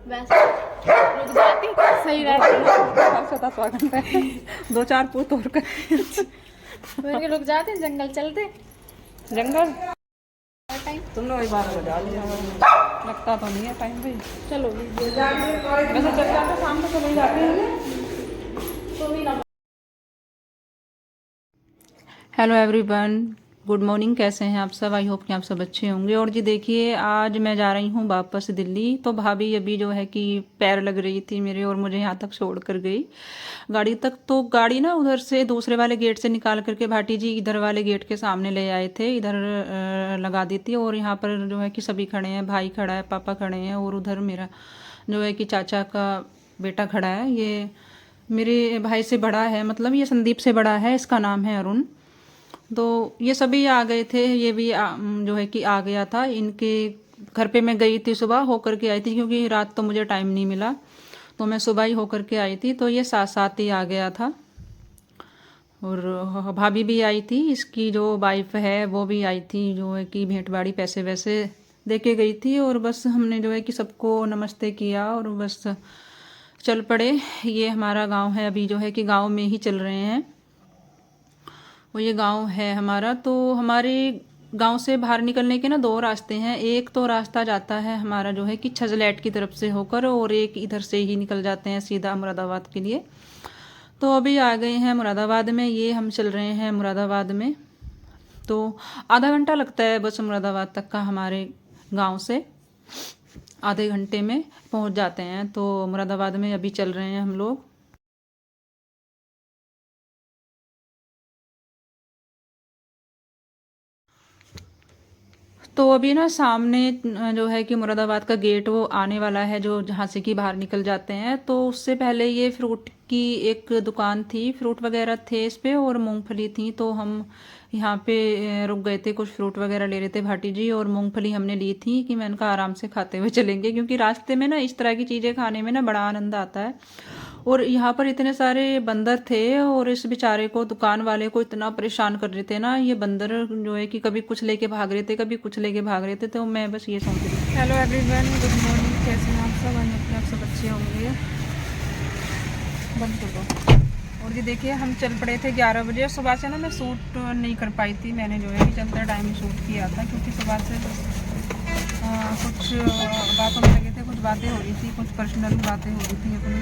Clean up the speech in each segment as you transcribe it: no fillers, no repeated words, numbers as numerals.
वैसे रुक जाती सही रहती। 10 घंटे 2-4 पूत और कर मैंने रुक जाते जंगल चलते। जंगल टाइम तुमने वही 12 बजा लिया। लगता तो नहीं है टाइम भाई। चलो वैसे चल जाते शाम को चले जाते हैं। तो भी ना। Hello everyone, good morning. कैसे हैं आप सब? आई होप कि आप सब अच्छे होंगे। और जी देखिए, आज मैं जा रही हूँ वापस दिल्ली। तो भाभी अभी जो है कि पैर लग रही थी मेरे और मुझे यहाँ तक छोड़ कर गई गाड़ी तक। तो गाड़ी ना उधर से दूसरे वाले गेट से निकाल करके भाटी जी इधर वाले गेट के सामने ले आए थे, इधर लगा दी थी। और यहाँ पर जो है कि सभी खड़े हैं, भाई खड़ा है, पापा खड़े हैं, और उधर मेरा जो है कि चाचा का बेटा खड़ा है। ये मेरे भाई से बड़ा है, मतलब ये संदीप से बड़ा है, इसका नाम है अरुण। तो ये सभी आ गए थे, ये भी जो है कि आ गया था। इनके घर पे मैं गई थी, सुबह होकर के आई थी, क्योंकि रात तो मुझे टाइम नहीं मिला, तो मैं सुबह ही होकर के आई थी। तो ये साथ साथ ही आ गया था। और भाभी भी आई थी, इसकी जो वाइफ है वो भी आई थी, जो है कि भेंट बाड़ी पैसे वैसे दे के गई थी। और बस हमने जो है कि सबको नमस्ते किया और बस चल पड़े। ये हमारा गांव है, अभी जो है कि गांव में ही चल रहे हैं। वो ये गांव है हमारा। तो हमारे गांव से बाहर निकलने के ना 2 रास्ते हैं। एक तो रास्ता जाता है हमारा जो है कि छजलैट की तरफ से होकर, और एक इधर से ही निकल जाते हैं सीधा मुरादाबाद के लिए। तो अभी आ गए हैं मुरादाबाद में, ये हम चल रहे हैं मुरादाबाद में। तो आधा घंटा लगता है बस मुरादाबाद तक का, हमारे गांव से आधे घंटे में पहुंच जाते हैं। तो मुरादाबाद में अभी चल रहे हैं हम लोग। तो अभी ना सामने जो है कि मुरादाबाद का गेट वो आने वाला है, जो जहाँ से कि बाहर निकल जाते हैं। तो उससे पहले ये फ्रूट की एक दुकान थी, फ्रूट वगैरह थे इस पे, और मूंगफली थी। तो हम यहाँ पे रुक गए थे, कुछ फ्रूट वगैरह ले रहे थे भाटी जी, और मूंगफली हमने ली थी कि मैं इनका आराम से खाते हुए चलेंगे, क्योंकि रास्ते में ना इस तरह की चीज़ें खाने में ना बड़ा आनंद आता है। और यहाँ पर इतने सारे बंदर थे, और इस बेचारे को, दुकान वाले को इतना परेशान कर रहे थे ना ये बंदर, जो है कि कभी कुछ लेके भाग रहे थे, कभी कुछ लेके भाग रहे थे। तो मैं बस ये सोच रही थी। Hello everyone, good morning. कैसे हैं आप सब? आप सब अच्छे होंगे। बंद कर दो। और ये देखिए, हम चल पड़े थे 11 बजे। सुबह से ना मैं शूट नहीं कर पाई थी, मैंने जो है कि चलते टाइम शूट किया था, क्योंकि सुबह से कुछ बातों में लगे थे, कुछ बातें हो रही थी, कुछ पर्सनल बातें हो रही थी अपनी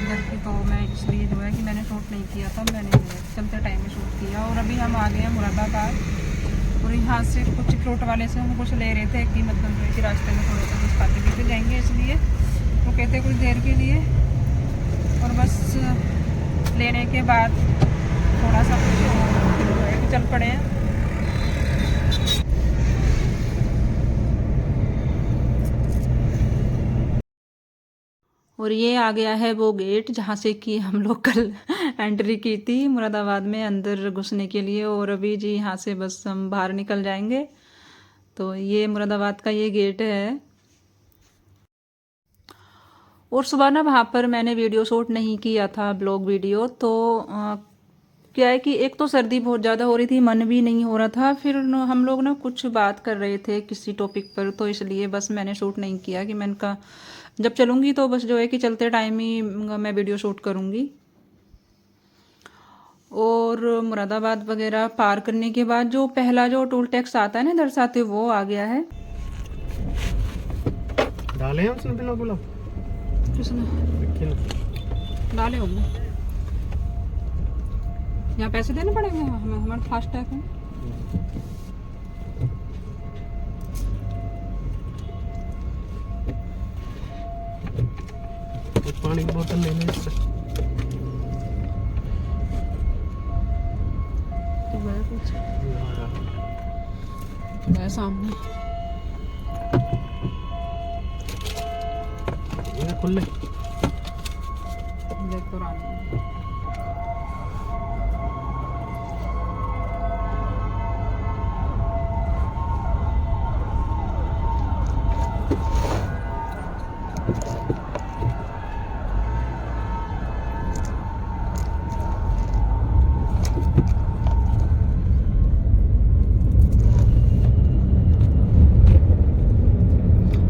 घर की। तो मैं इसलिए जो है कि मैंने शूट नहीं किया था, मैंने जो है चलते टाइम में शूट किया। और अभी हम आ गए हैं मुरादाबाद। और यहाँ से कुछ फ्रूट वाले से हम कुछ ले रहे थे कि मतलब जो है कि रास्ते में थोड़ा सा कुछ खाते पीते जाएंगे, इसलिए वो कहते कुछ देर के लिए। और बस लेने के बाद थोड़ा सा कुछ जो है कि चल पड़े हैं। और ये आ गया है वो गेट जहाँ से कि हम लोग कल एंट्री की थी मुरादाबाद में अंदर घुसने के लिए। और अभी जी यहाँ से बस हम बाहर निकल जाएंगे। तो ये मुरादाबाद का ये गेट है। और सुबह ना वहाँ पर मैंने वीडियो शूट नहीं किया था, ब्लॉग वीडियो। तो क्या है कि एक तो सर्दी बहुत ज़्यादा हो रही थी, मन भी नहीं हो रहा था। फिर हम लोग ना कुछ बात कर रहे थे किसी टॉपिक पर, तो इसलिए बस मैंने शूट नहीं किया। कि मैंने कहा जब चलूँगी तो बस जो है कि चलते टाइम ही मैं वीडियो शूट करूँगी। और मुरादाबाद वगैरह पार करने के बाद जो पहला जो टोल टैक्स आता है ना इधर से आते, वो आ गया है। डाले हैं उसने बिना बोला? किसने डाले होंगे? यहाँ पैसे देने पड़ेंगे हमें, हमारा फास्ट टैग है। एक पानी की बोतल ले लें इससे। तो वह कुछ वह सामने ये खुले देख तो रानी।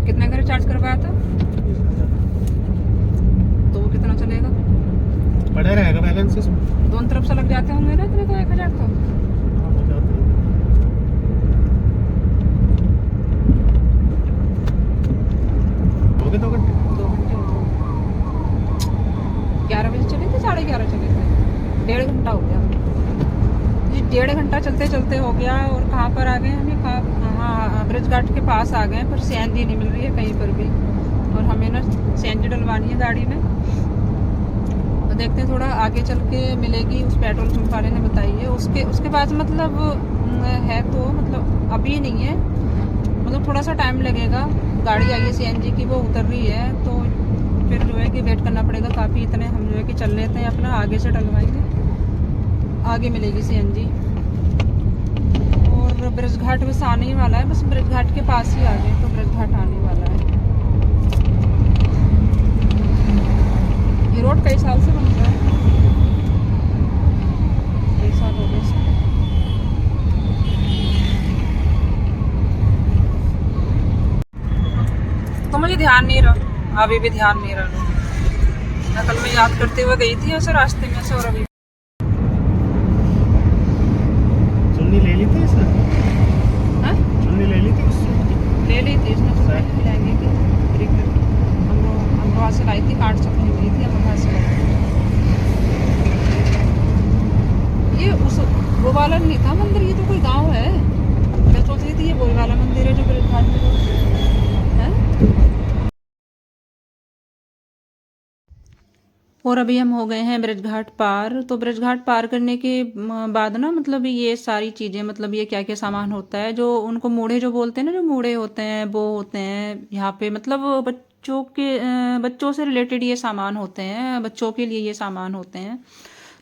कितना का रिचार्ज करवाया था? से इसमें दोनों तरफ से लग जाते होंगे ना इतने तो 1000 तो। हो जाते हैं। हो गए 2 घंटे 2 घंटे हो गए। 11 बजे चले थे 11:30 चले थे, 1.5 घंटा हो गया जी। 1.5 घंटा चलते चलते हो गया। और कहाँ पर आ गए हमें, हाँ ब्रिज घाट के पास आ गए, पर सीएनजी नहीं मिल रही है कहीं पर भी। और हमें ना सीएनजी डलवानी है गाड़ी में, तो देखते हैं थोड़ा आगे चल के मिलेगी। उस पेट्रोल पंप वाले ने बताई है, उसके पास मतलब है, तो मतलब अभी नहीं है, मतलब थोड़ा सा टाइम लगेगा। गाड़ी आई है सीएनजी की, वो उतर रही है, तो फिर जो है कि वेट करना पड़ेगा काफ़ी। इतने हम जो है कि चल लेते हैं अपना, आगे से डलवाएंगे, आगे मिलेगी सीएनजी। और ब्रिज घाट बस आने ही वाला है, बस ब्रिज घाट के पास ही आ गए तो ब्रिज घाट आने वाला है। ये रोड कई साल से बन रहा है, कई साल हो गए इसको। तो मुझे ध्यान नहीं रहा, अभी भी ध्यान नहीं रहा। मैं कल में याद करते हुए गई थी ऐसे रास्ते में से, और अभी चुन्नी ले ली थी इसने, हाँ? चुन्नी ले ली थी उससे। ले ली थी इसने, तो लहंगे की अमरोहा से लाई थी, काट से खरीद ली थी अमरोहा से लाई थी। ये उस वो वाला नहीं था मंदिर, ये तो कोई गांव है। मैं सोच रही थी ये वही वाला मंदिर है जो ब्रिज घाट में है। और अभी हम हो गए हैं ब्रिज घाट पार। तो ब्रिज घाट पार करने के बाद ना मतलब ये सारी चीज़ें, मतलब ये क्या क्या सामान होता है, जो उनको मूढ़े जो बोलते हैं ना, जो मूढ़े होते हैं वो होते हैं यहाँ पे, मतलब बच्चों से रिलेटेड ये सामान होते हैं, बच्चों के लिए ये सामान होते हैं।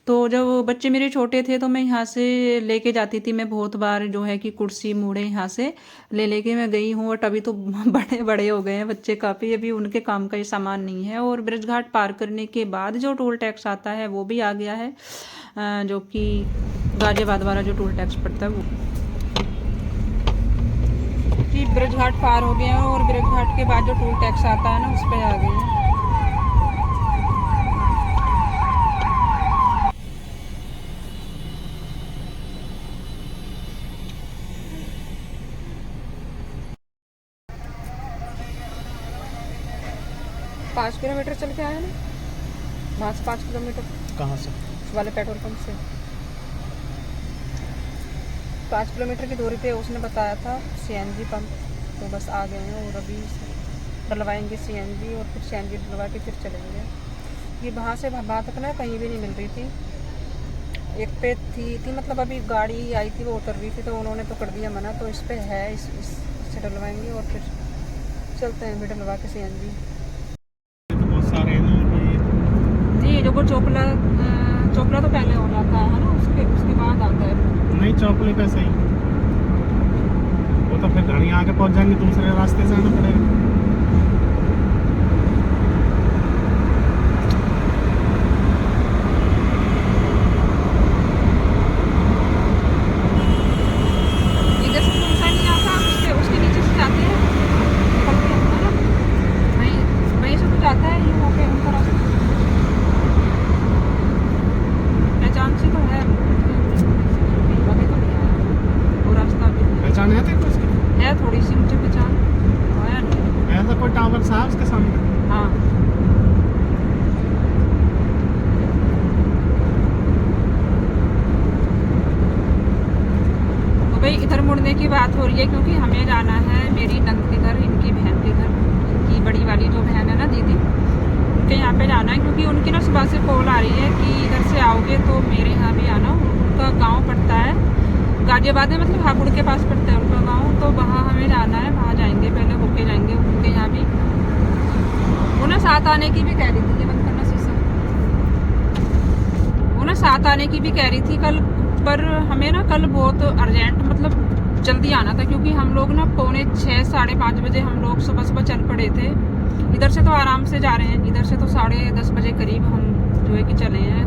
तो जब बच्चे मेरे छोटे थे तो मैं यहाँ से लेके जाती थी, मैं बहुत बार जो है कि कुर्सी मूढ़े यहाँ से लेके मैं गई हूँ। और अभी तो बड़े बड़े हो गए हैं बच्चे काफ़ी, अभी उनके काम का ये सामान नहीं है। और ब्रिज घाट पार करने के बाद जो टोल टैक्स आता है वो भी आ गया है, जो कि गाजियाबाद वाला जो टोल टैक्स पड़ता है वो जी। ब्रिज घाट पार हो गया, और ब्रिज घाट के बाद जो टोल टैक्स आता है ना उस पर आ गए हैं। पाँच किलोमीटर चल के आए ना, वहाँ से 5 किलोमीटर। कहाँ से? उस वाले पेट्रोल पंप से 5 किलोमीटर की दूरी पे उसने बताया था सीएनजी पंप। तो बस आ गए हैं, और अभी डलवाएंगे सीएनजी, और फिर सीएनजी डलवा के फिर चलेंगे। ये वहाँ से वहाँ तक ना कहीं भी नहीं मिल रही थी। एक पे थी मतलब अभी गाड़ी आई थी वो उतर रही थी, तो उन्होंने तो कर दिया मना। तो इस पे है, इससे डलवाएंगे और फिर चलते हैं, भी डलवा के सीएनजी जी। जो वो चोपला तो पहले हो जाता है ना, उसके बाद आता है। नहीं, चौपले पे सही, वो तो फिर गाड़ी आगे पहुंच जाएंगे, दूसरे रास्ते से आना पड़ेगा। इधर से दूसरा नहीं आता, उसके नीचे से जाते हैं, निकल के है ना, वहीं से तो जाता है ये होके उनका रास्ता। पहचान से तो है, अभी तो नहीं आया वो रास्ता, अभी पहचान है तेरे को उसकी? है थोड़ी सी मुझे पहचान, आया नहीं। ऐसा कोई टावर सा है उसके सामने? हाँ, तो भाई इधर मुड़ने की बात हो रही है, क्योंकि हमें जाना है मेरी नंद के घर, इनकी बहन के घर, इनकी बड़ी वाली जो बहन है ना दीदी, उनके यहाँ पे जाना है। क्योंकि उनकी ना सुबह से कॉल आ रही है कि इधर से आओगे तो मेरे यहाँ भी आना। उनका गांव पड़ता है गाजियाबाद में, मतलब हापुड़ के पास पड़ता है उनका गांव, तो वहाँ हमें जाना है, वहाँ जाएंगे, पहले होके जाएंगे उनके यहाँ भी। वो ना साथ आने की भी कह रही थी, ये बंद करना शीशा, वो ना साथ आने की भी कह रही थी कल, पर हमें ना कल बहुत अर्जेंट, मतलब जल्दी आना था। क्योंकि हम लोग ना 5:45 साढ़े 5 बजे हम लोग सुबह चल पड़े थे। इधर से तो आराम से जा रहे हैं, इधर से तो 10:30 बजे करीब हम जो है कि चले हैं,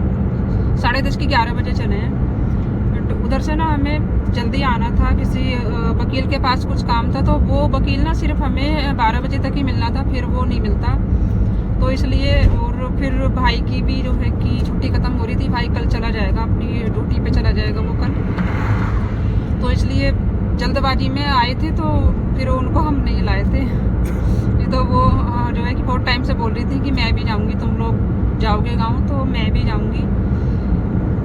10:30 की 11 बजे चले हैं। बट उधर से ना हमें जल्दी आना था, किसी वकील के पास कुछ काम था, तो वो वकील ना सिर्फ हमें 12 बजे तक ही मिलना था, फिर वो नहीं मिलता, तो इसलिए। और फिर भाई की भी जो है कि छुट्टी खत्म हो रही थी, भाई कल चला जाएगा अपनी ड्यूटी पे चला जाएगा वो कल, तो इसलिए जल्दबाजी में आए थे, तो फिर उनको हम नहीं लाए थे। ये तो वो जो है कि बहुत टाइम से बोल रही थी कि मैं भी जाऊंगी, तुम लोग जाओगे गाँव तो मैं भी जाऊंगी,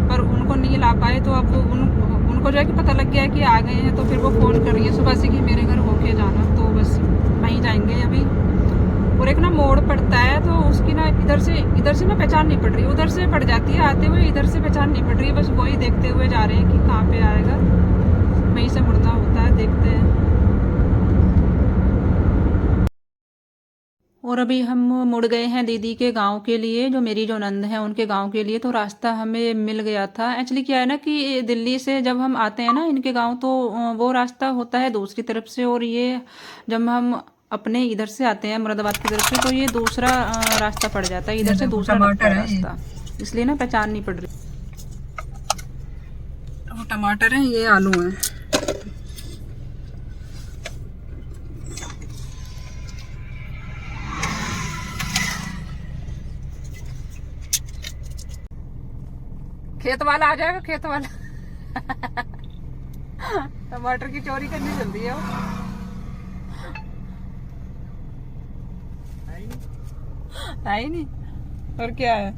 पर उनको नहीं ला पाए। तो अब उनको जो है कि पता लग गया कि आ गए हैं, तो फिर वो फ़ोन कर रही है सुबह से कि मेरे घर होके जाना, तो बस वहीं जाएंगे अभी। और एक ना मोड़ पड़ता है, तो उसकी ना इधर से ना पहचान नहीं पड़ रही, उधर से पड़ जाती है आते हुए, इधर से पहचान नहीं पड़ रही है, बस वही देखते हुए जा रहे हैं कि कहाँ पे आएगा, वहीं से मुड़ना होता है, देखते हैं। और अभी हम मुड़ गए हैं दीदी के गांव के लिए, जो मेरी जो नंद है उनके गांव के लिए। तो रास्ता हमें मिल गया था। एक्चुअली क्या है ना कि दिल्ली से जब हम आते हैं ना इनके गांव, तो वो रास्ता होता है दूसरी तरफ से, और ये जब हम अपने इधर से आते हैं मुरादाबाद की तरफ से, तो ये दूसरा रास्ता पड़ जाता है, इधर से दूसरा रास्ता, इसलिए ना पहचान नहीं पड़ रही। वो टमाटर है, ये आलू है। खेत वाला आ जाएगा, खेत वाला टमाटर की चोरी करनी जल्दी है वो। है ही नहीं, और क्या है।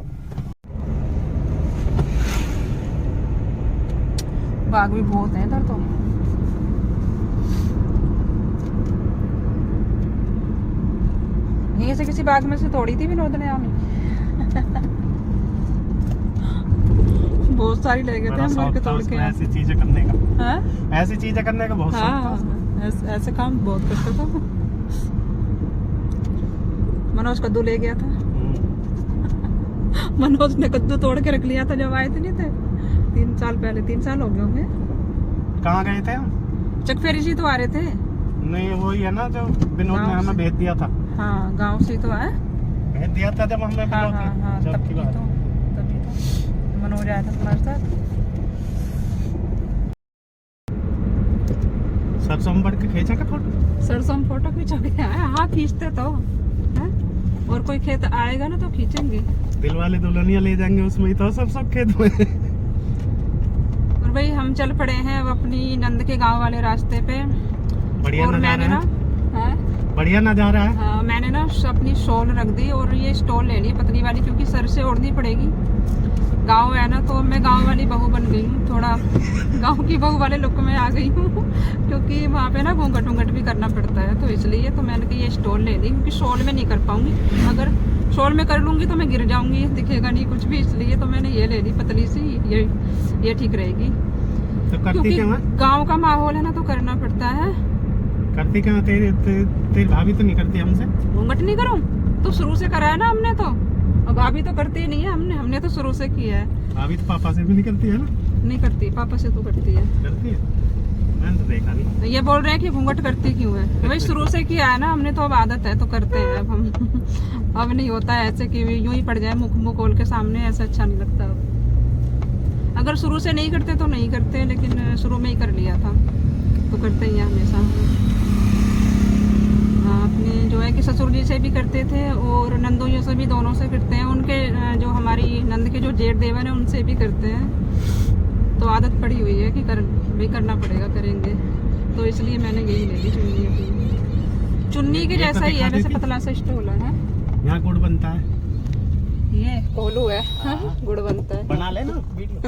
बाग भी बहुत है इधर तो। यहीं से किसी बाग में से तोड़ी थी विनोद ने आमी बहुत सारी ले गए थे हम घर के तोड़ के। ऐसी चीजें करने का, हाँ? ऐसी चीजें करने का बहुत शौक था। ऐसे काम बहुत करता था। मनोज कद्दू ले गया था। मनोज ने कद्दू तोड़ के रख लिया था जब आए थे, नहीं थे 3 साल पहले, 3 साल हो गए होंगे। कहाँ गए थे हम? चकफेरी से तो आ रहे थे। नहीं वही है ना जो विनोद ने हमें भेज दिया था। हाँ गाँव से तो आए, भेज दिया था जब हमें हाँ विनोद हाँ ने। हाँ, जब की बात है। तभी तो मनोज आया था तुम्हारे साथ। सरसों में बढ़ के खींचा का फोटो? सरसों में फोटो खींचा के आया। हाँ खींचते तो है? और कोई खेत आएगा ना तो खींचेंगे। दिल वाले दुल्हनिया ले जाएंगे उसमें ही तो सब खेत में। और भाई हम चल पड़े हैं अब अपनी नंद के गांव वाले रास्ते पे। बढ़िया और मैंने ना बढ़िया नजारा है। हाँ मैंने ना अपनी शॉल रख दी और ये स्टॉल ले ली पतली वाली, क्योंकि सर से ओढ़नी पड़ेगी। गांव है ना, तो मैं गांव वाली बहू बन गई हूँ, थोड़ा गांव की बहू वाले लुक में आ गई हूँ क्योंकि वहाँ पे ना घूंघट वूंघट भी करना पड़ता है, तो इसलिए तो मैंने कहा ये स्टॉल ले ली, क्योंकि शॉल में नहीं कर पाऊंगी। अगर शॉल में कर लूंगी तो मैं गिर जाऊंगी, दिखेगा नहीं कुछ भी, इसलिए तो मैंने ये ले ली पतली सी, ये ठीक रहेगी। तो करती क्योंकि क्या? गाँव का माहौल है ना, तो करना पड़ता है। करती क्या? तेरी भाभी तो नहीं करती हमसे? घूंघट नहीं करूँ तो शुरू से करा है ना हमने, तो अब भाभी तो करती ही नहीं है, हमने तो शुरू से किया है। भाभी तो पापा से भी नहीं करती है ना? नहीं करती, पापा से तो करती है। करती है? मैंने तो देखा नहीं। ये बोल रहे हैं कि घूंघट करती क्यों है, तो भाई शुरू से किया है ना हमने, तो अब आदत है तो करते हैं अब हम अब नहीं होता है ऐसे कि यूं ही पड़ जाए मुंह खोल के सामने, ऐसा अच्छा नहीं लगता। अब अगर शुरू से नहीं करते तो नहीं करते, लेकिन शुरू में ही कर लिया था तो करते ही हैं हमेशा। अपने जो है कि ससुर जी से भी करते थे और नंदोइयों से भी, दोनों से करते हैं। उनके जो हमारी नंद के जो जेठ देवर हैं उनसे भी करते हैं, तो आदत पड़ी हुई है कि भी करना पड़ेगा, करेंगे, तो इसलिए मैंने यही ले ली चुन्नी अपनी। चुन्नी के जैसा ही है, वैसे पतला सा स्टोल है। यहाँ गुड़ बनता है, ये कोलू है, गुड़ बनता है। बना लेना वीडियो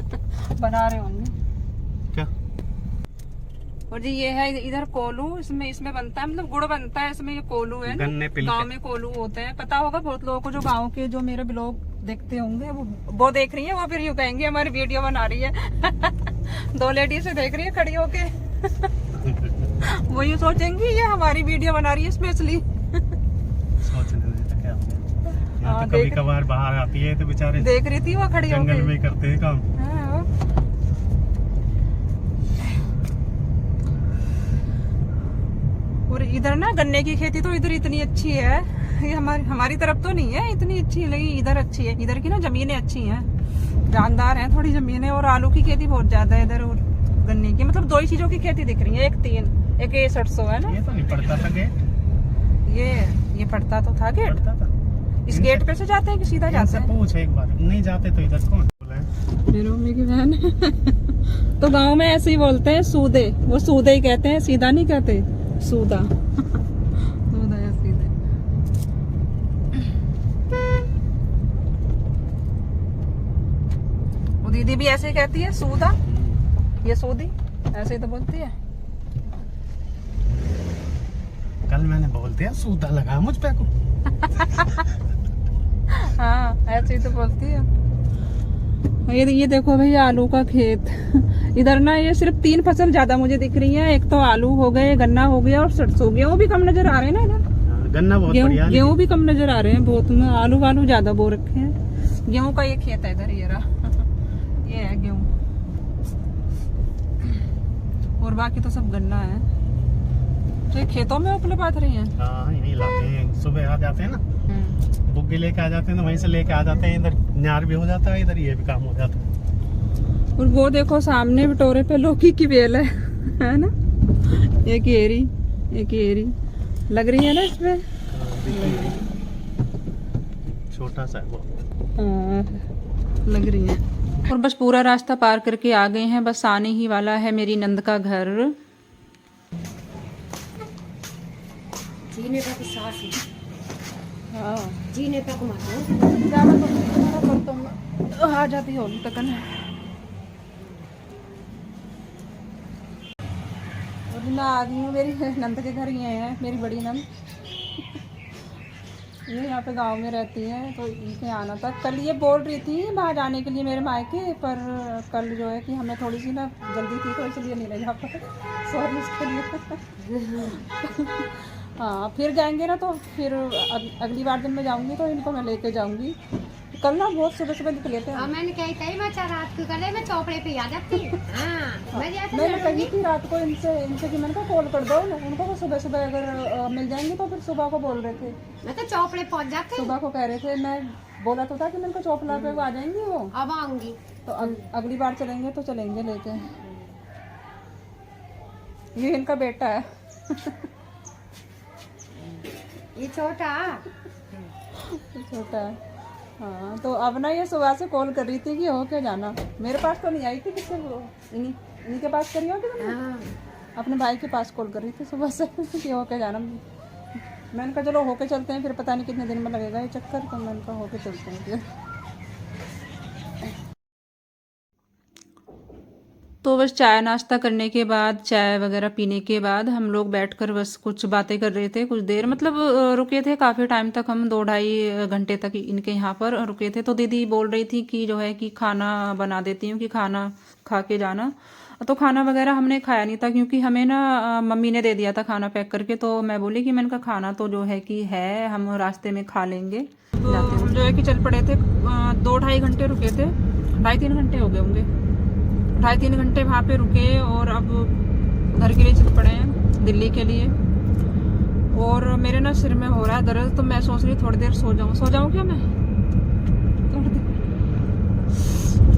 बना रहे होंगे क्या? और जी ये है इधर कोलू, इसमें बनता है, मतलब गुड़ बनता है इसमें। ये कोलू है ना, गाँव में कोलू होते हैं, पता होगा बहुत लोगों को, जो गाँव के जो मेरे ब्लॉग देखते होंगे वो देख रही है, वो फिर यूँ कहेंगे हमारी वीडियो बना रही है 2 लेडीज से देख रही है खड़ी होके वो यूँ सोचेंगी ये हमारी वीडियो बना रही है स्पेशली। यहाँ तो कभी कभार बाहर आती है तो बेचारे देख रही थी वो खड़ी होके, जंगल में करते हैं काम। और इधर ना गन्ने की खेती तो इधर इतनी अच्छी है, ये हमारी तरफ तो नहीं है इतनी अच्छी, लेकिन इधर अच्छी है। इधर की ना जमीनें अच्छी हैं, जानदार हैं थोड़ी जमीनें, और आलू की खेती बहुत ज्यादा है इधर, और गन्ने की, मतलब 2 ही चीजों की खेती दिख रही है, एक ये सरसों है ना। ये तो नहीं पड़ता था गेट, ये पड़ता तो था गेट, इस गेट पे से जाते हैं कि सीधा जाते इनसे हैं? पूछ एक बार, नहीं जाते तो इधर कौन बोला है? मेरी मम्मी की बहन तो गांव में ऐसे ही बोलते हैं, सूदे, वो सूदे ही कहते हैं, सीधा नहीं कहते, सूदा। सूदा या सीधे। वो दीदी भी ऐसे ही कहती है, सूदा, ये सूदी, ऐसे ही तो बोलती है। कल मैंने बोल दिया सूदा लगा मुझ पे को। हाँ ऐसे ही तो बोलती है। ये देखो भैया आलू का खेत। इधर ना ये सिर्फ 3 फसल ज्यादा मुझे दिख रही है, एक तो आलू हो गए, गन्ना हो गया और सरसों। गेहूं भी कम नजर आ रहे हैं ना इधर। गन्ना बहुत बढ़िया। गेहूं भी कम नजर आ रहे हैं बहुत, आलू वालू ज्यादा बो रखे हैं। गेहूं का ये खेत है इधर, ये रहा, ये है गेहूं, और बाकी तो सब गन्ना है। तो ये खेतों में उपले पाथ रही है। हाँ यही लाते हैं, सुबह आ जाते हैं ना, बुग्गे लेके आ जाते हैं, तो वहीं से लेके आ जाते हैं। इधर न्यार भी हो जाता है, इधर ये भी काम हो जाता है। और वो देखो सामने बटोरे पे लौकी की बेल है ना, एक एरी, एक एरी लग रही है ना इसमें, छोटा सा है वो। लग रही है। और बस पूरा रास्ता पार करके आ गए हैं, बस आने ही वाला है मेरी नंद का घर। जीने तक सांस है, हाँ जीने तक मारो। ज्यादा तो आ जाती होगी तक ना। और मैं आ गई हूँ, मेरी नंद के घर ये है, मेरी बड़ी नंद, ये यहाँ पे गांव में रहती है, तो इनके आना था। कल ये बोल रही थी बाहर जाने के लिए मेरे मायके, पर कल जो है कि हमें थोड़ी सी ना जल्दी थी, तो इसलिए नहीं ले जा पाए, सॉरी इसके लिए। हाँ फिर जाएंगे ना, तो फिर अगली बार जब मैं जाऊंगी तो इनको मैं लेके जाऊंगी। कल ना बहुत सुबह सुबह निकले थे। मैंने कही मैं रात को करे मैं चौपड़े पे आ जाती। मैंने कही थी रात को इनसे कि मैंने कहा कॉल कर दो उनको, तो सुबह सुबह अगर मिल जाएंगे तो फिर सुबह को बोल रहे थे। मैं तो चौपड़े पहुंच जाती, सुबह को कह रहे थे, मैं बोला तो था कि मैंने कहा चौपला पे वो आ जाएंगी वो। अब आऊंगी तो अगली बार चलेंगे तो चलेंगे लेके। ये इनका बेटा है। ये छोटा छोटा है। हाँ तो अब ना ये सुबह से कॉल कर रही थी कि हो के जाना, मेरे पास तो नहीं आई थी, किससे इन्हीं के पास करी होगी मैंने, अपने भाई के पास कॉल कर रही थी सुबह से कि हो के जाना। मैंने कहा चलो होके चलते हैं, फिर पता नहीं कितने दिन में लगेगा ये चक्कर, तो मैंने कहा होके चलते हैं फिर। तो बस चाय नाश्ता करने के बाद, चाय वगैरह पीने के बाद हम लोग बैठकर बस कुछ बातें कर रहे थे कुछ देर, मतलब रुके थे काफ़ी टाइम तक, हम 2-2.5 घंटे तक इनके यहाँ पर रुके थे। तो दीदी बोल रही थी कि जो है कि खाना बना देती हूँ, कि खाना खा के जाना। तो खाना वगैरह हमने खाया नहीं था, क्योंकि हमें ना मम्मी ने दे दिया था खाना पैक करके। तो मैं बोली कि मैंने कहा खाना तो जो है कि है, हम रास्ते में खा लेंगे। तो हम जो है कि चल पड़े थे, 2-2.5 घंटे रुके थे, 2.5-3 घंटे हो गए होंगे, 2.5-3 घंटे वहाँ पे रुके, और अब घर के लिए चल पड़े हैं, दिल्ली के लिए। और मेरे ना सिर में हो रहा है दर्द, तो मैं सोच रही थोड़ी देर सो जाऊँ क्या मैं, थोड़ी देर,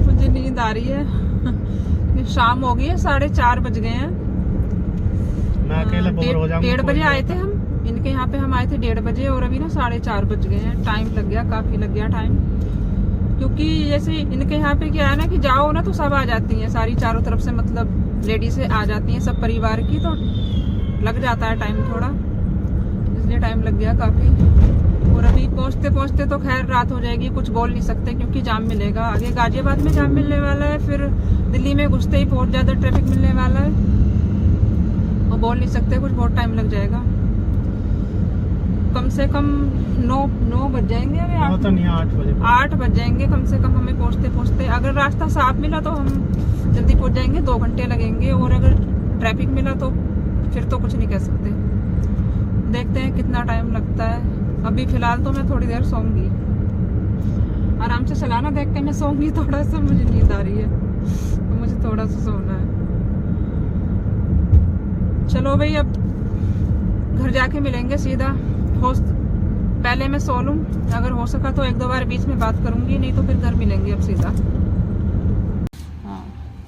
मुझे नींद आ रही है। शाम हो गई है, 4:30 बज गए हैं। मैं अकेले बोर हो जाऊंगा। 1:30 बजे आए थे हम इनके यहाँ पे, हम आए थे 1:30 बजे, और अभी ना 4:30 बज गए हैं। टाइम लग गया, काफी लग गया टाइम, क्योंकि जैसे इनके यहाँ पे क्या है ना कि जाओ ना तो सब आ जाती हैं, सारी चारों तरफ से, मतलब लेडीज आ जाती हैं सब परिवार की, तो लग जाता है टाइम थोड़ा, इसलिए टाइम लग गया काफ़ी। और अभी पहुँचते पहुँचते तो खैर रात हो जाएगी, कुछ बोल नहीं सकते क्योंकि जाम मिलेगा आगे, गाजियाबाद में जाम मिलने वाला है, फिर दिल्ली में घुसते ही बहुत ज़्यादा ट्रैफिक मिलने वाला है, और बोल नहीं सकते, कुछ बहुत टाइम लग जाएगा, कम से कम 9 बज जाएंगे, अभी तो नहीं 8 बज जाएंगे कम से कम हमें पहुँचते पहुँचते। अगर रास्ता साफ मिला तो हम जल्दी पहुँच जाएंगे, 2 घंटे लगेंगे, और अगर ट्रैफिक मिला तो फिर तो कुछ नहीं कह सकते, देखते हैं कितना टाइम लगता है। अभी फिलहाल तो मैं थोड़ी देर सोऊंगी, आराम से चलाना देख के मैं सोऊंगी, थोड़ा सा मुझे नींद आ रही है, तो मुझे थोड़ा सा सोना है। चलो भाई अब घर जाके मिलेंगे सीधा, पहले मैं सो लूँ, अगर हो सका तो 1-2 बार बीच में बात करूंगी, नहीं तो फिर घर मिलेंगे अब सीधा। हाँ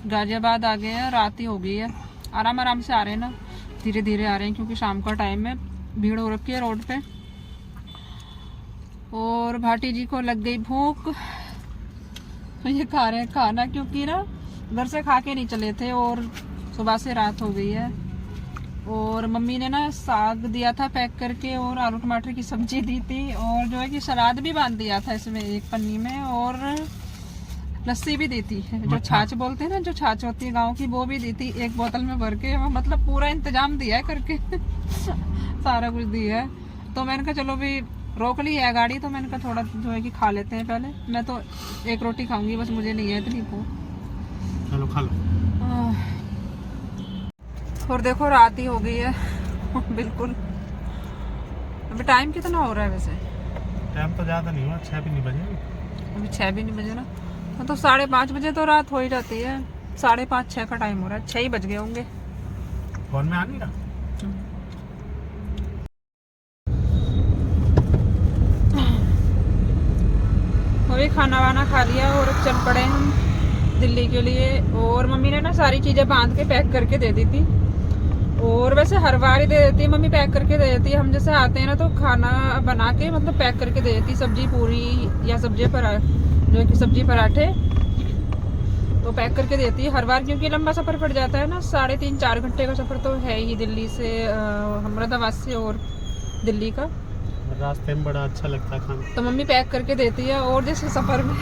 गाजियाबाद आ गए हैं, रात ही हो गई है, आराम से आ रहे हैं ना, धीरे धीरे आ रहे हैं, क्योंकि शाम का टाइम है, भीड़ हो रखी है रोड पे। और भाटी जी को लग गई भूख, ये खा रहे हैं खाना, क्योंकि ना घर से खा के नहीं चले थे और सुबह से रात हो गई है। और मम्मी ने ना साग दिया था पैक करके और आलू टमाटर की सब्जी दी थी, और जो है कि सलाद भी बांध दिया था इसमें एक पन्नी में, और लस्सी भी दी थी, जो छाछ बोलते हैं ना, जो छाछ होती है गांव की, वो भी दी थी एक बोतल में भर के। मतलब पूरा इंतजाम दिया है करके सारा कुछ दिया है। तो मैंने कहा चलो भी रोक ली है गाड़ी, तो मैंने कहा थोड़ा जो है कि खा लेते हैं पहले। मैं तो एक रोटी खाऊंगी बस, मुझे नहीं है इतनी भूख। चलो खा लो। और देखो रात ही हो गई है बिल्कुल। अभी टाइम कितना हो रहा है वैसे? टाइम तो ज्यादा नहीं हुआ, 6 भी नहीं बजे। अभी 6 भी नहीं बजे ना, तो 5:30 बजे तो रात हो ही जाती है। 5:30 6 का टाइम हो रहा है, 6 ही बज गए होंगे। फोन में आ नहीं रहा। अभी खाना वाना खा लिया और अब चल पड़े हम दिल्ली के लिए। और मम्मी ने ना सारी चीजें बांध के पैक करके दे दी थी, और वैसे हर बार ही दे देती है मम्मी, पैक करके दे देती है। हम जैसे आते हैं ना तो खाना बना के मतलब पैक करके दे देती, सब्जी पूरी या सब्जी जो कि सब्जी पराठे तो पैक करके देती है हर बार, क्योंकि लंबा सफर पड़ जाता है ना, 3.5-4 घंटे का सफर तो है ही दिल्ली से, अहमदाबाद से और दिल्ली का। रास्ते में बड़ा अच्छा लगता है खाना, तो मम्मी पैक करके देती है। और जैसे सफर में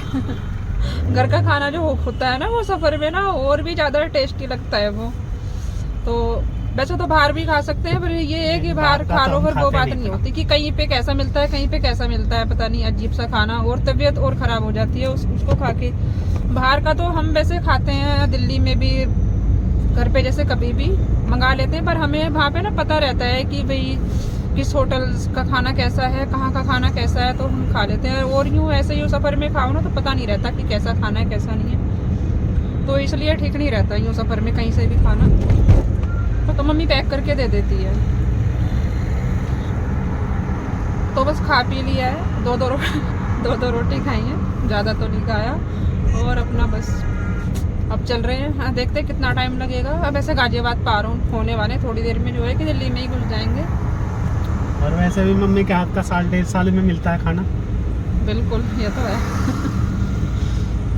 घर का खाना जो होता है ना, वो सफर में ना और भी ज्यादा टेस्टी लगता है वो। तो वैसे तो बाहर भी खा सकते हैं, पर ये है कि बाहर खा लो, पर वो बात नहीं होती कि कहीं पे कैसा मिलता है, कहीं पे कैसा मिलता है, पता नहीं अजीब सा खाना, और तबीयत और खराब हो जाती है उसको खा के। बाहर का तो हम वैसे खाते हैं दिल्ली में भी, घर पे जैसे कभी भी मंगा लेते हैं, पर हमें वहाँ पे ना पता रहता है कि भाई किस होटल का खाना कैसा है, कहाँ का खाना कैसा है, तो हम खा लेते हैं। और यूँ ऐसे यूँ सफर में खाओ ना तो पता नहीं रहता कि कैसा खाना है कैसा नहीं है, तो इसलिए ठीक नहीं रहता यूँ सफर में कहीं से भी खाना। तो मम्मी पैक करके दे देती है। तो बस खा पी लिया है, दो रोटी खाई है, ज़्यादा तो नहीं खाया, और अपना बस अब चल रहे हैं। हाँ, देखते हैं कितना टाइम लगेगा। अब ऐसे गाजियाबाद पार होने वाले थोड़ी देर में, जो है कि दिल्ली में ही घुस जाएंगे। और वैसे भी मम्मी के हाथ का 1.5 साल में मिलता है खाना। बिल्कुल, ये तो है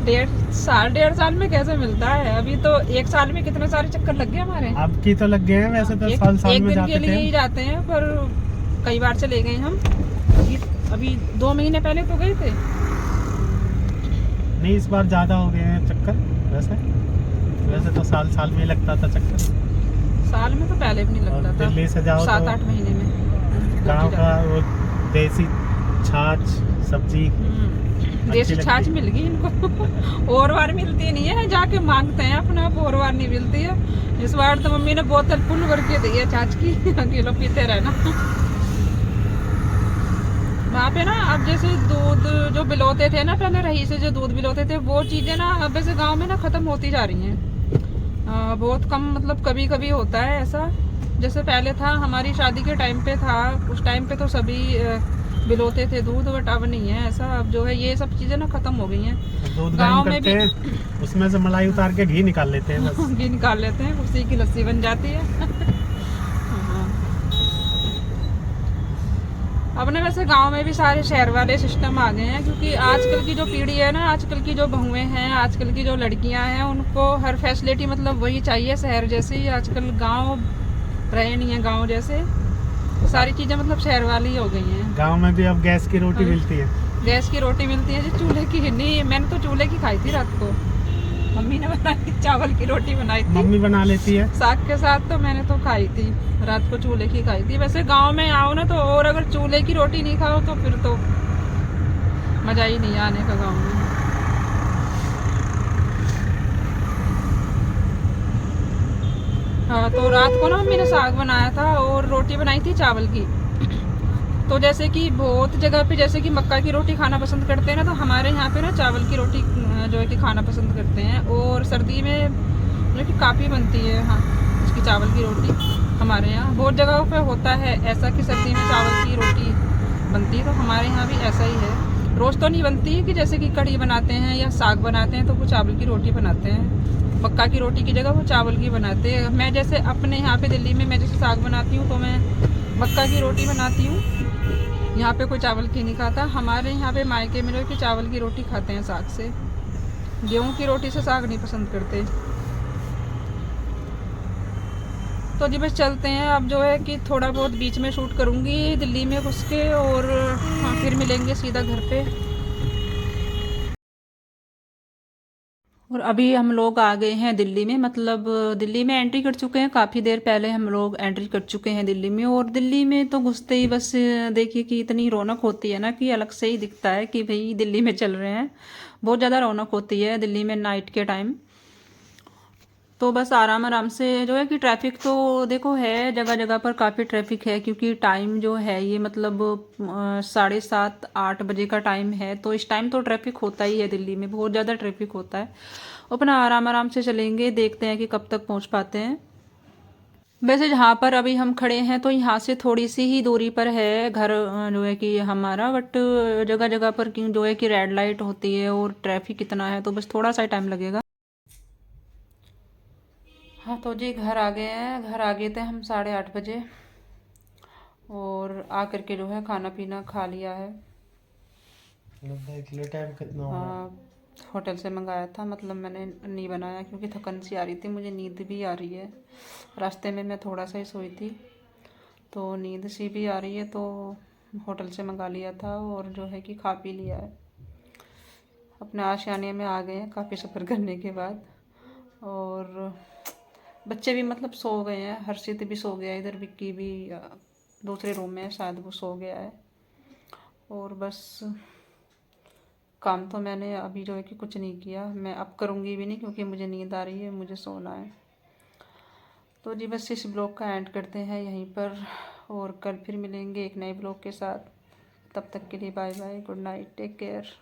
1.5 साल में कैसे मिलता है? अभी तो 1 साल में कितने सारे चक्कर लग गए हमारे। अब की तो लग गए हैं, वैसे तो साल एक में दिन जाते के लिए थे। ही जाते हैं, पर कई बार चले गए हम। अभी 2 महीने पहले तो गए थे। नहीं, इस बार ज्यादा हो गए हैं चक्कर। वैसे तो साल में ही लगता था चक्कर। साल में तो पहले भी नहीं और लगता था, दिल्ली से जाओ 7-8 महीने में। गाँव का वो देसी छाछ सब्जी देसी लगती छाछ है। मिल गई इनको और बार मिलती नहीं है, जाके मांगते हैं अपना, और बार नहीं मिलती है। इस बार तो मम्मी ने बोतल फुल भर के दी है छाछ की किलो पीते रहना। वहाँ पे ना अब जैसे दूध जो बिलोते थे ना पहले, रही से जो दूध बिलोते थे, वो चीजें ना अब वैसे गाँव में ना खत्म होती जा रही हैं। बहुत कम, मतलब कभी कभी होता है ऐसा। जैसे पहले था, हमारी शादी के टाइम पे था, उस टाइम पे तो सभी बिलोते थे दूध, बट अब नहीं है ऐसा। अब जो है ये सब चीजें ना खत्म हो गई हैं। दूध गाँव गर्म में करते हैं, उसमें से मलाई उतार के घी निकाल लेते हैं बस। घी निकाल लेते हैं, उसी की लस्सी बन जाती है। हाँ। अब ना वैसे गांव में भी सारे शहर वाले सिस्टम आ गए हैं, क्योंकि आजकल की जो पीढ़ी है ना, आजकल की जो बहुएं हैं, आजकल की जो लड़कियां हैं, उनको हर फैसिलिटी मतलब वही चाहिए शहर जैसे ही। आजकल गांव रहे नहीं है गांव जैसे, सारी चीजें मतलब शहर वाली हो गई हैं। गांव में भी अब गैस की रोटी मिलती है। गैस की रोटी मिलती है जी, चूल्हे की नहीं। मैंने तो चूल्हे की खाई थी रात को, मम्मी ने बनाई, चावल की रोटी बनाई थी मम्मी बना लेती है साग के साथ, तो मैंने तो खाई थी रात को, चूल्हे की खाई थी। वैसे गांव में आओ ना तो, और अगर चूल्हे की रोटी नहीं खाओ तो फिर तो मजा ही नहीं आने का गांव में। हाँ, तो रात को ना मम्मी ने साग बनाया था और रोटी बनाई थी चावल की। तो जैसे कि बहुत जगह पे जैसे कि मक्का की रोटी खाना पसंद करते हैं ना, तो हमारे यहाँ पे ना चावल की रोटी जो है कि खाना पसंद करते हैं। और सर्दी में जो कि काफ़ी बनती है, हाँ, उसकी चावल की रोटी हमारे यहाँ। बहुत जगहों पे होता है ऐसा कि सर्दी में चावल की रोटी बनती है, तो हमारे यहाँ भी ऐसा ही है। रोज़ तो नहीं बनती है कि जैसे कि कढ़ी बनाते हैं या साग बनाते हैं तो वो चावल की रोटी बनाते हैं, मक्का की रोटी की जगह वो चावल की बनाते हैं। मैं जैसे अपने यहाँ पे दिल्ली में मैं जैसे साग बनाती हूँ तो मैं मक्का की रोटी बनाती हूँ, यहाँ पे कोई चावल की नहीं खाता। हमारे यहाँ पे मायके में कि चावल की रोटी खाते हैं साग से, गेहूं की रोटी से साग नहीं पसंद करते। तो जी बस चलते हैं। अब जो है कि थोड़ा बहुत बीच में शूट करूँगी दिल्ली में घुस के, और हाँ फिर मिलेंगे सीधा घर पे। और अभी हम लोग आ गए हैं दिल्ली में, मतलब दिल्ली में एंट्री कर चुके हैं। काफ़ी देर पहले हम लोग एंट्री कर चुके हैं दिल्ली में। और दिल्ली में तो घुसते ही बस देखिए कि इतनी रौनक होती है ना कि अलग से ही दिखता है कि भाई दिल्ली में चल रहे हैं। बहुत ज़्यादा रौनक होती है दिल्ली में नाइट के टाइम। तो बस आराम आराम से जो है कि ट्रैफिक तो देखो है, जगह जगह पर काफ़ी ट्रैफिक है, क्योंकि टाइम जो है ये मतलब 7:30-8 बजे का टाइम है। तो इस टाइम तो ट्रैफिक होता ही है दिल्ली में, बहुत ज़्यादा ट्रैफिक होता है। अपना आराम आराम से चलेंगे, देखते हैं कि कब तक पहुंच पाते हैं। वैसे जहाँ पर अभी हम खड़े हैं तो यहाँ से थोड़ी सी ही दूरी पर है घर जो है कि हमारा, बट जगह जगह पर जो है कि रेड लाइट होती है और ट्रैफिक इतना है, तो बस थोड़ा सा टाइम लगेगा। हाँ तो जी घर आ गए हैं। घर आ गए थे हम 8:30 बजे, और आ करके जो है खाना पीना खा लिया है। देख लो टाइम कितना हो रहा है। हाँ, होटल से मंगाया था, मतलब मैंने नहीं बनाया क्योंकि थकन सी आ रही थी, मुझे नींद भी आ रही है। रास्ते में मैं थोड़ा सा ही सोई थी तो नींद सी भी आ रही है, तो होटल से मंगा लिया था और जो है कि खा पी लिया है। अपने आशियाने में आ गए हैं काफ़ी सफ़र करने के बाद। और बच्चे भी मतलब सो गए हैं, हर्षित भी सो गया है, इधर विक्की भी दूसरे रूम में है, शायद वो सो गया है। और बस काम तो मैंने अभी जो है कि कुछ नहीं किया, मैं अब करूँगी भी नहीं क्योंकि मुझे नींद आ रही है, मुझे सोना है। तो जी बस इस ब्लॉग का एंड करते हैं यहीं पर, और कल फिर मिलेंगे एक नए ब्लॉग के साथ। तब तक के लिए bye bye, good night, take care.